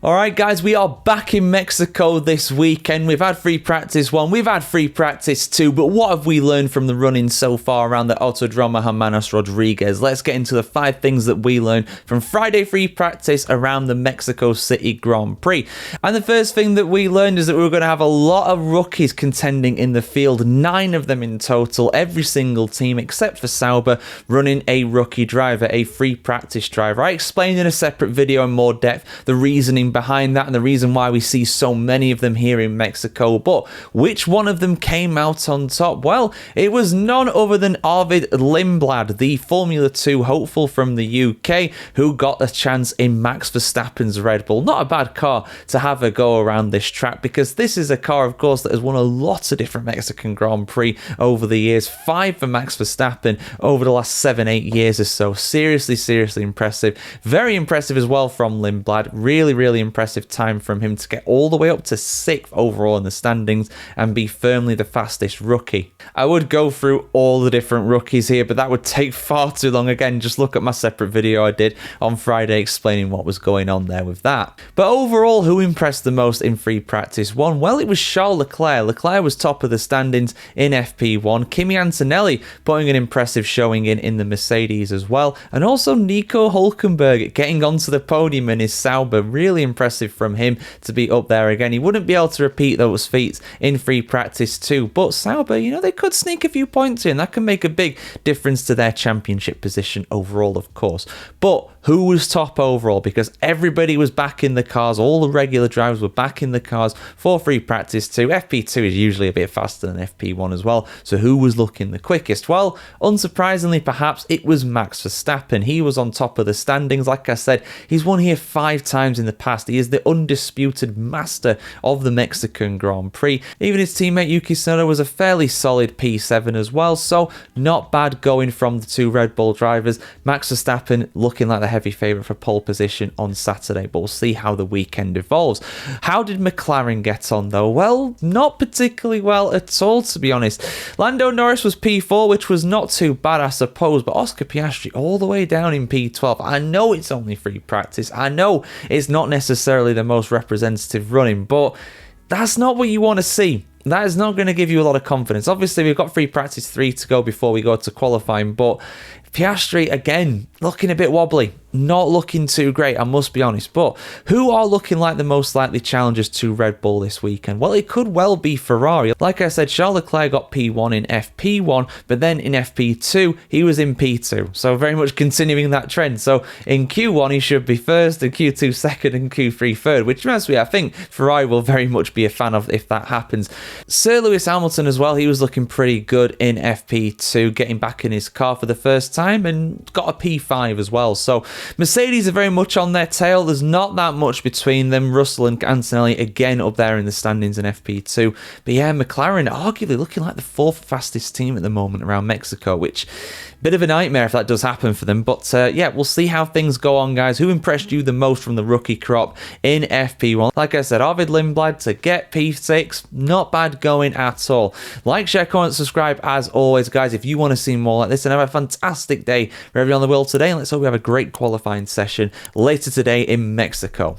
Alright guys, we are back in Mexico this weekend. We've had free practice 1, we've had free practice 2, but what have we learned from the running so far around the Autodromo Hermanos Rodriguez? Let's get into the 5 things that we learned from Friday free practice around the Mexico City Grand Prix. And the first thing that we learned is that we were going to have a lot of rookies contending in the field, 9 of them in total, every single team except for Sauber running a rookie driver, a free practice driver. I explained in a separate video in more depth the reasoning behind that and the reason why we see so many of them here in Mexico, but which one of them came out on top? Well, it was none other than Arvid Lindblad, the Formula 2 hopeful from the UK, who got a chance in Max Verstappen's Red Bull. Not a bad car to have a go around this track, because this is a car, of course, that has won a lot of different Mexican Grand Prix over the years. 5 for Max Verstappen over the last 7-8 years or so. Seriously impressive. Very impressive as well from Lindblad. Really impressive time from him to get all the way up to 6th overall in the standings and be firmly the fastest rookie. I would go through all the different rookies here, but that would take far too long. Again, just look at my separate video I did on Friday explaining what was going on there with that. But overall, who impressed the most in free practice 1? Well, it was Charles Leclerc. Leclerc was top of the standings in FP1. Kimi Antonelli putting an impressive showing in the Mercedes as well. And also Nico Hülkenberg getting onto the podium in his Sauber. Really impressive from him to be up there again. He wouldn't be able to repeat those feats in free practice 2, but Sauber, they could sneak a few points in. That can make a big difference to their championship position overall, of course. But who was top overall? Because everybody was back in the cars. All the regular drivers were back in the cars for free practice 2. FP2 is usually a bit faster than FP1 as well. So who was looking the quickest? Well, unsurprisingly, perhaps it was Max Verstappen. He was on top of the standings. Like I said, he's won here 5 times in the past. He is the undisputed master of the Mexican Grand Prix. Even his teammate Yuki Tsunoda was a fairly solid P7 as well. So not bad going from the 2 Red Bull drivers. Max Verstappen looking like the heavy favourite for pole position on Saturday, but we'll see how the weekend evolves. How did McLaren get on though? Well, not particularly well at all, to be honest. Lando Norris was P4, which was not too bad, I suppose, but Oscar Piastri all the way down in P12. I know it's only free practice. I know it's not necessarily the most representative running, but that's not what you want to see. That is not going to give you a lot of confidence. Obviously, we've got free practice 3 to go before we go to qualifying, but Piastri, again, looking a bit wobbly. Not looking too great, I must be honest. But who are looking like the most likely challengers to Red Bull this weekend? Well, it could well be Ferrari. Like I said, Charles Leclerc got P1 in FP1, but then in FP2, he was in P2. So very much continuing that trend. So in Q1, he should be first, in Q2 second, and Q3 third, which reminds me, I think Ferrari will very much be a fan of if that happens. Sir Lewis Hamilton as well, he was looking pretty good in FP2, getting back in his car for the first time and got a P5 as well. So Mercedes are very much on their tail. There's not that much between them. Russell and Antonelli again up there in the standings in FP2. But yeah, McLaren arguably looking like the 4th fastest team at the moment around Mexico, which bit of a nightmare if that does happen for them. But yeah, we'll see how things go on, guys. Who impressed you the most from the rookie crop in FP1? Like I said, Arvid Lindblad to get P6. Not bad going at all. Like, share, comment, subscribe as always, guys, if you want to see more like this. And have a fantastic day wherever you're on the world today. And let's hope we have a great qualifying session later today in Mexico.